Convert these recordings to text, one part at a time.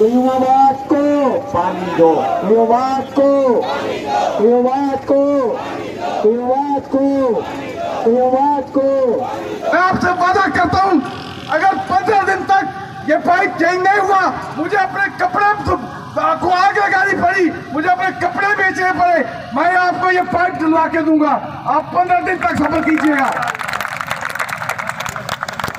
कयूमाबाद को पानी दो, कयूमाबाद को, कयूमाबाद को, कयूमाबाद को, कयूमाबाद को। मैं आपसे वादा करता हूँ, अगर 15 दिन तक ये पाइप चेंज नहीं हुआ, मुझे अपने कपड़े को आग लगानी पड़ी, मुझे अपने कपड़े बेचने पड़े, मैं आपको ये पाइप दिलवा के दूंगा। आप 15 दिन तक सब्र कीजिएगा।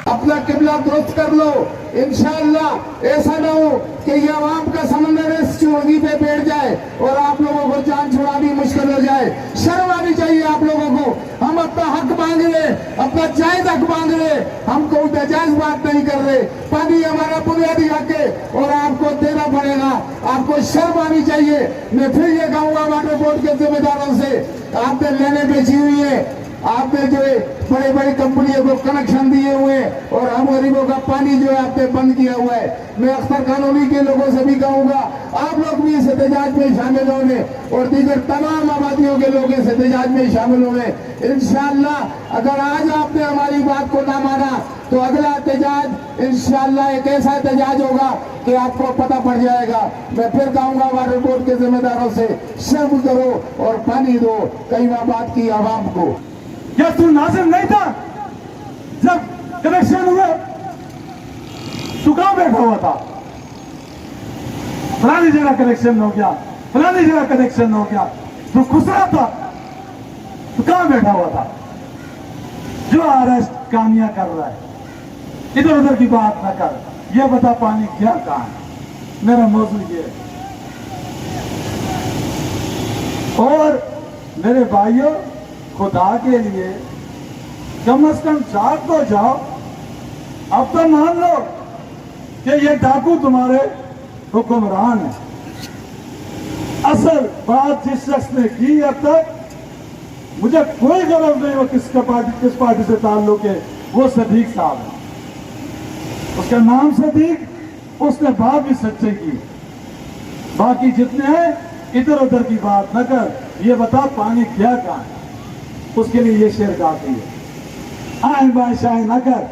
अपना किबला दुरुस्त कर लो, इंशाअल्लाह। ऐसा ना हो कि ये आवाम का समंदर इस चोगी पे बैठ जाए और आप लोगों को जान छुड़ानी मुश्किल हो जाए। शर्म आनी चाहिए आप लोगों को। हम अपना हक मांग रहे, अपना जायज हक मांग रहे, हम कोई नाजायज बात नहीं कर रहे। पानी हमारा बुनियादी हक है और आपको देना पड़ेगा। आपको शर्म आनी चाहिए। मैं फिर ये कहूँगा वाटर बोर्ड के जिम्मेदारों से, आपने लेने बेची हुई है, आपने जो है बड़े बड़ी कंपनियों को कनेक्शन दिए हुए हैं और हम गरीबों का पानी जो है आपने बंद किया हुआ है। मैं अख्तर कानूनी के लोगों से भी कहूंगा, आप लोग भी इस एहतजाज में शामिल होंगे और दीगर तमाम आबादियों के लोग इस एहतजाज में शामिल होंगे इंशाअल्लाह। अगर आज आपने हमारी बात को ना माना तो अगला एहतजाज इंशाअल्लाह एक ऐसा एहतजाज होगा कि आपको पता पड़ जाएगा। मैं फिर कहूंगा वाटर बोर्ड के जिम्मेदारों से, शर्म करो और पानी दो कयूमाबाद की आवाम को। क्या तू नाजिम नहीं था जब कनेक्शन हुए? तू कहां बैठा हुआ था? फलानी जगह कनेक्शन हो गया, फलानी जगह कनेक्शन हो गया, तू खुश रहा था? तू कहां बैठा हुआ था? जो अरेस्ट कामियां कर रहा है, इधर उधर की बात ना कर, ये बता पानी क्या कहां है। मेरा मौजू ये है। और मेरे भाइयों, खुदा के लिए कम से कम जाग तो जाओ। अब तो मान लो कि ये डाकू तुम्हारे हुक्मरान है। असल बात जिस शख्स ने की अब तक, मुझे कोई गरज नहीं वो किस पार्टी से ताल्लुक है, वो सदीक साहब है। उसका नाम सदीक, उसने बात भी सच्चे की। बाकी जितने हैं इधर उधर की बात न कर, ये बता पानी क्या कहां है। उसके लिए ये शेर काफी है। आए बादशाह न कर,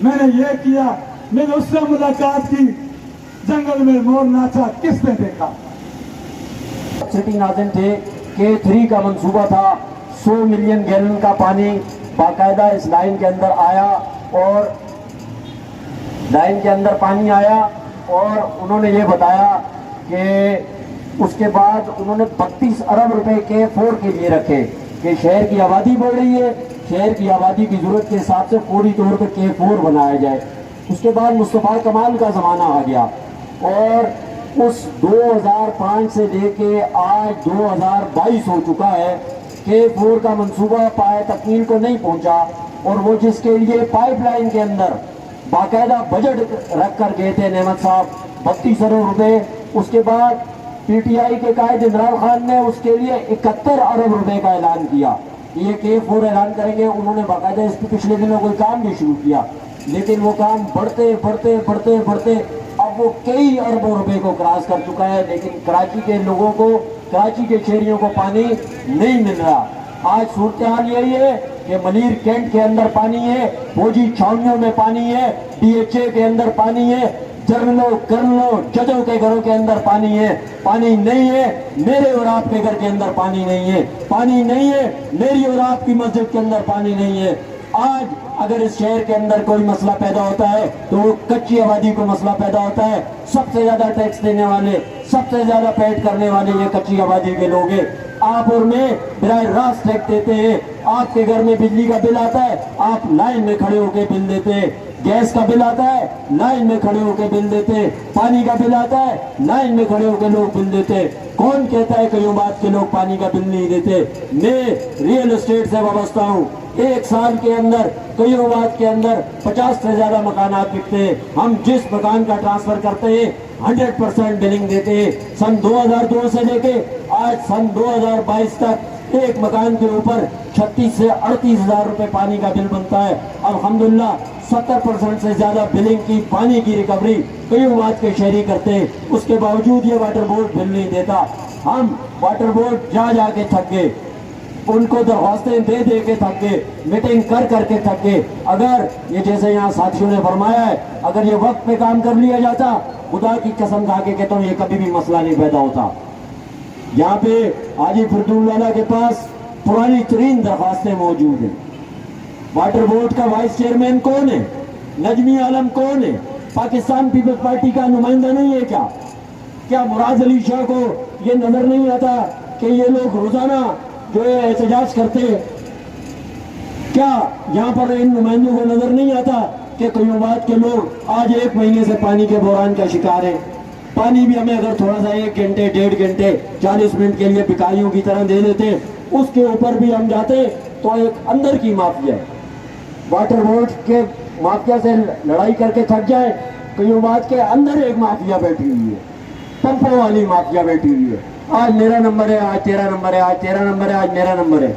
मैंने ये किया, मैंने उससे मुलाकात की, जंगल में मोर नाचा, किसने देखा। सिटी नाज़िम थे K3 का मंसूबा था। 100 मिलियन गैलन का पानी बाकायदा इस लाइन के अंदर आया और लाइन के अंदर पानी आया और उन्होंने ये बताया कि उसके बाद उन्होंने 32 अरब रुपए K4 के लिए रखे कि शहर की आबादी बढ़ रही है, शहर की आबादी की जरूरत के हिसाब से पूरी तौर पर K4 बनाया जाए। उसके बाद मुस्तफा कमाल का ज़माना आ गया और उस 2005 से लेके आज 2022 हो चुका है। K4 का मंसूबा पाए तकमील को नहीं पहुंचा और वो जिसके लिए पाइपलाइन के अंदर बाकायदा बजट रख कर गए थे नेमत साहब 32 अरब रुपए, उसके बाद पीटीआई के कायद इमरान खान ने उसके लिए 71 अरब रुपए का ऐलान किया। ये K4 ऐलान करेंगे, उन्होंने बाकायदा इस पर पिछले दिनों कोई काम भी शुरू किया, लेकिन वो काम बढ़ते बढ़ते बढ़ते बढ़ते अब वो कई अरबों रुपए को क्रॉस कर चुका है। लेकिन कराची के लोगों को, कराची के शहरियों को पानी नहीं मिल रहा। आज सूरत हाल यही है कि मनीर कैंट के अंदर पानी है, फौजी छावनियों में पानी है, DHA के अंदर पानी है, जर्नलों कर्नलों जजों के घरों के अंदर पानी है। पानी नहीं है मेरे और आपके घर के अंदर, पानी नहीं है, पानी नहीं है मेरी और आपकी मस्जिद के अंदर, पानी नहीं है। आज अगर इस शहर के अंदर कोई मसला पैदा होता है तो वो कच्ची आबादी को मसला पैदा होता है। सबसे ज्यादा टैक्स देने वाले, सबसे ज्यादा पेड करने वाले ये कच्ची आबादी के लोग हैं। आप और मैं बराह रास्त टैक्स देते हैं। आपके घर में बिजली का बिल आता है, आप लाइन में खड़े होकर बिल देते हैं। गैस का बिल आता है, लाइन में खड़े होकर बिल देते हैं। पानी का बिल आता है, लाइन में खड़े होकर लोग बिल देते हैं। कौन कहता है कयूमाबाद के लोग पानी का बिल नहीं देते? मैं रियल एस्टेट से वाबस्ता हूँ। एक साल के अंदर कयूमाबाद के अंदर 50 से ज्यादा मकानात बिकते हैं। हम जिस मकान का ट्रांसफर करते हैं 100% बिलिंग देते हैं। सन 2002 से लेके आज सन 2022 तक एक मकान के ऊपर 36 से 38 हजार रुपए पानी का बिल बनता है। अल्हम्दुलिल्लाह 70% से ज्यादा बिलिंग की, पानी की रिकवरी कयूमाबाद के शहरी करते हैं। उसके बावजूद ये वाटर बोर्ड बिल नहीं देता। हम वाटर बोर्ड जा के थक गए। ان کو درخواستیں دے دے کے تھک گئے, میٹنگ کر کر کے تھک گئے. اگر یہ جیسے یہاں ساتھیوں نے فرمایا ہے, اگر یہ وقت پہ کام کر لیا جاتا, خدا کی قسم کھا کے کہتا ہوں یہ کبھی بھی مسئلہ نہیں پیدا ہوتا. یہاں پہ حاجی فردول والا کے پاس پرانی ترین درخواستیں موجود ہیں. واٹر بورڈ کا وائس چیئرمین کون ہے؟ نجمی عالم کون ہے؟ پاکستان پیپلز پارٹی کا نمائندہ نہیں ہے کیا؟ کیا مراد علی شاہ کو یہ نظر نہیں آتا کہ یہ لوگ روزانہ جو ہے احتجاج کرتے ہیں؟ کیا یہاں پر ان نمائندوں کو نظر نہیں آتا کہ قیومات کے لوگ آج 1 مہینے سے پانی کے بحران کا شکار ہیں؟ پانی بھی ہمیں اگر تھوڑا سا 1 گھنٹے 1.5 گھنٹے 40 منٹ کے لیے بھکاریوں کی طرح دے دیتے, اس کے اوپر بھی ہم جاتے تو ایک اندر کی مافیا ہے. واٹر بورڈ کے مافیا سے لڑائی کر کے تھک جائے, قیومات کے اندر ایک مافیا بیٹھی ہوئی ہے, پمپوں والی مافیا بیٹھی ہوئی ہے. آج میرا نمبر ہے, آج تیرا نمبر ہے, آج تیرا نمبر ہے, آج میرا نمبر ہے.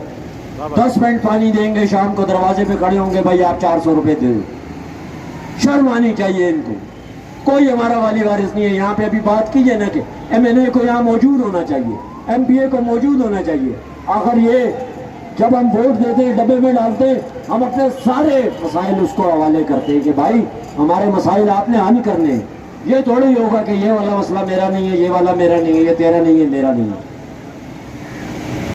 10 منٹ پانی دیں گے, شام کو دروازے پہ کھڑے ہوں گے, بھائی آپ 400 روپے دے دو. شرم آنی چاہیے ان کو. کوئی ہمارا والی وارث نہیں ہے. یہاں پہ ابھی بات کی ہے نا کہ MNA کو یہاں موجود ہونا چاہیے, MPA کو موجود ہونا چاہیے. آخر یہ جب ہم ووٹ دیتے ہیں ڈبے میں ڈالتے ہیں, ہم اپنے سارے مسائل اس کو حوالے کرتے ہیں کہ بھائی ہمارے مسائل آپ نے حل کرنے ہیں. یہ تھوڑی ہوگا کہ یہ والا مسئلہ میرا نہیں ہے, یہ والا میرا نہیں ہے, یہ تیرا نہیں ہے, میرا نہیں ہے.